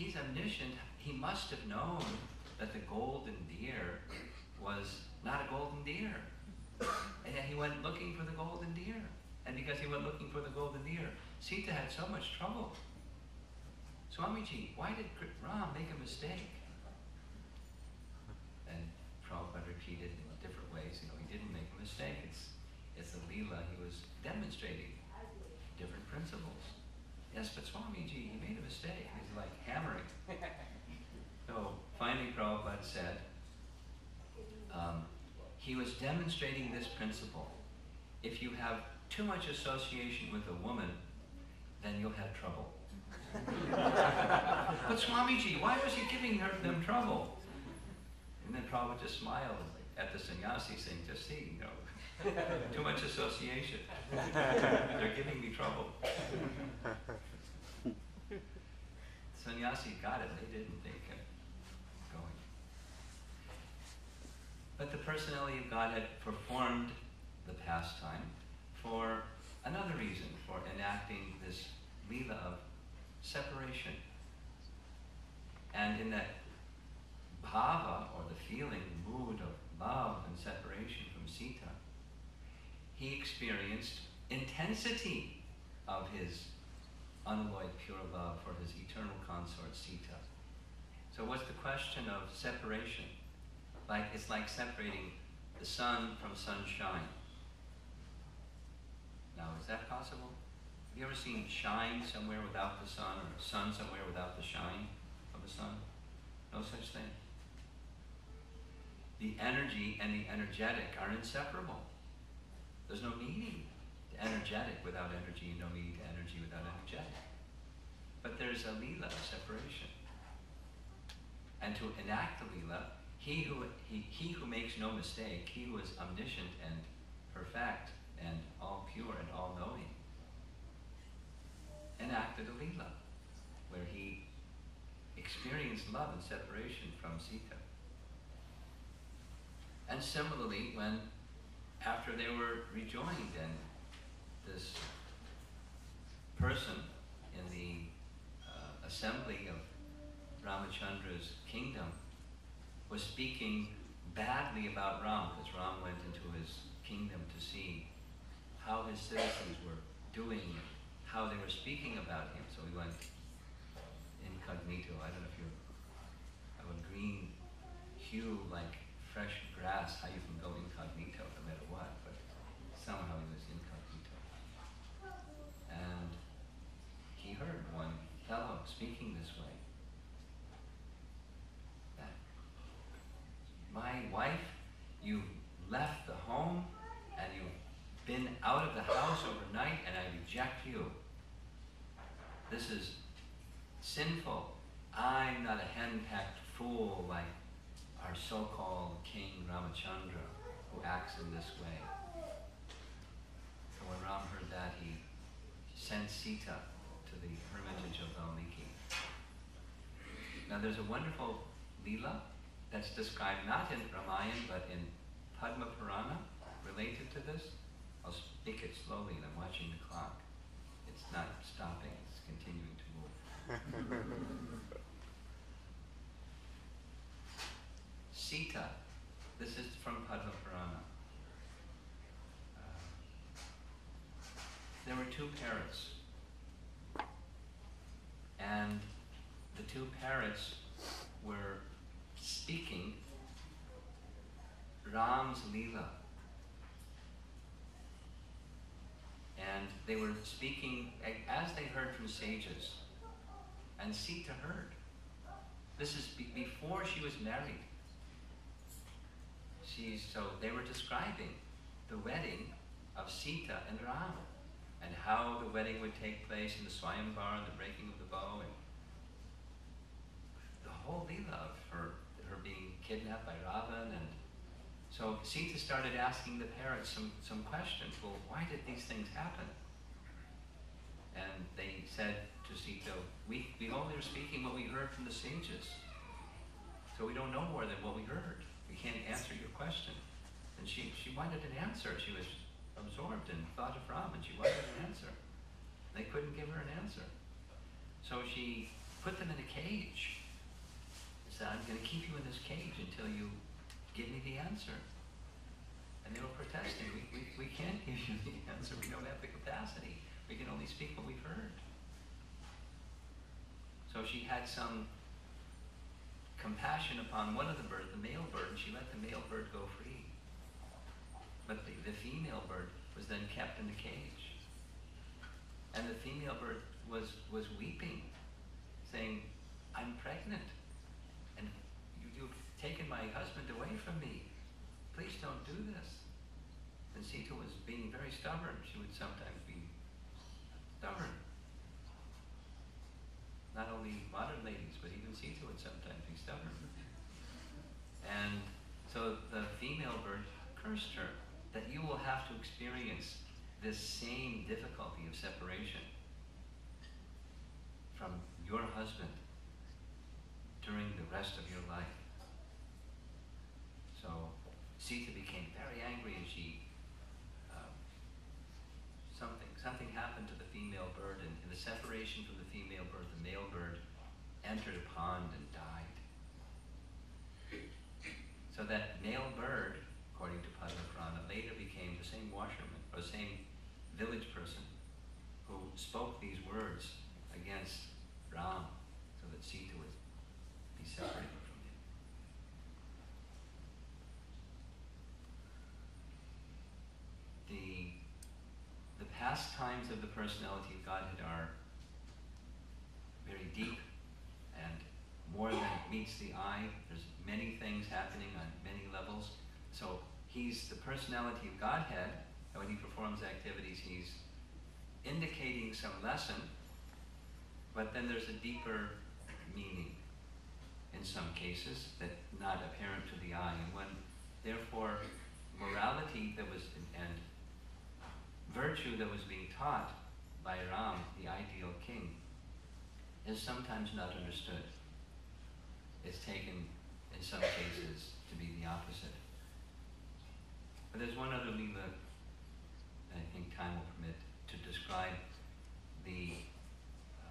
he's omniscient. He must have known that the golden deer was not a golden deer. And yet he went looking for the golden deer. And because he went looking for the golden deer, Sita had so much trouble. Swamiji, why did Ram make a mistake? And Prabhupada repeated in different ways, he didn't make a mistake. It's a Leela. He was demonstrating different principles. Yes, but Swamiji, he made a mistake. He's like hammering. So finally Prabhupada said, he was demonstrating this principle. If you have too much association with a woman, then you'll have trouble. But Swamiji, why was he giving them trouble? And then Prabhupada just smiled at the sannyasi saying, just see, too much association. They're giving me trouble. Sannyasi got it, they didn't, they kept going. But the personality of God had performed the pastime for another reason, for enacting this Leela of separation. And in that bhava, or the feeling, mood of love and separation from Sita, he experienced intensity of his unalloyed pure love for his eternal consort Sita. So what's the question of separation? It's like separating the sun from sunshine. Now, is that possible? Have you ever seen shine somewhere without the sun, or sun somewhere without the shine of the sun? No such thing. The energy and the energetic are inseparable. There's no meaning to energetic without energy, and no meaning to energy without energetic. But there's a Leela of separation. And to enact the Leela, he who makes no mistake, he who is omniscient and perfect and all pure and all knowing, enacted a Leela where he experienced love and separation from Sita. And similarly, when after they were rejoined and this person in the assembly of Ramachandra's kingdom was speaking badly about Ram, because Ram went into his kingdom to see how his citizens were doing, how they were speaking about him. So he went incognito. I don't know if you have a green hue like fresh grass, how you can go incognito no matter what, but somehow he was incognito. And he heard one fellow speaking this way, that my wife, you've left the home and you've been out of the house overnight and I reject you. This is sinful. I'm not a hen-pecked fool like our so-called King Ramachandra who acts in this way. So when Ram heard that, he sent Sita to the hermitage of Valmiki. Now there's a wonderful Leela that's described not in Ramayana but in Padma Purana related to this. I'll speak it slowly and I'm watching the clock. It's not stopping, it's continuing to move. Sita, this is from Padma Purana. There were two parrots, and the two parrots were speaking Ram's Leela. And they were speaking as they heard from sages. And Sita heard. This is before she was married. So they were describing the wedding of Sita and Ram, and how the wedding would take place in the Swayamvar and the breaking of the bow, and the whole Leela of her being kidnapped by Ravan. And so Sita started asking the parrots some questions. Well, why did these things happen? And they said to Sita, we only are speaking what we heard from the sages. So we don't know more than what we heard. We can't answer your question. And she wanted an answer. She was absorbed in thought of Ram, and she wanted an answer. They couldn't give her an answer. So she put them in a cage. He said, I'm going to keep you in this cage until you give me the answer. And they were protesting, we can't give you the answer, we don't have the capacity. We can only speak what we've heard. So she had some compassion upon one of the birds, the male bird, and she let the male bird go free. But the female bird was then kept in the cage. And the female bird was weeping, saying, I'm pregnant, and you've taken my husband away from me. Please don't do this. And Sita was being very stubborn. She would sometimes be stubborn. Not only modern ladies, but even Sita would sometimes be stubborn. And so the female bird cursed her, that you will have to experience this same difficulty of separation from your husband during the rest of your life. So Sita became very angry, and she something happened to the female bird, and in the separation from the female bird, the male bird entered a pond and died. So that male bird, according to Padma Purana, later became the same washerman, or same village person who spoke these words against Ram, so that Sita would be separated from him. The pastimes of the personality of Godhead are very deep and more than meets the eye. There's many things happening on many levels. So he's the personality of Godhead, and when he performs activities, he's indicating some lesson, but then there's a deeper meaning in some cases that not apparent to the eye. And when, therefore, morality that was, and virtue that was being taught by Ram, the ideal king, is sometimes not understood. It's taken, in some cases, to be the opposite.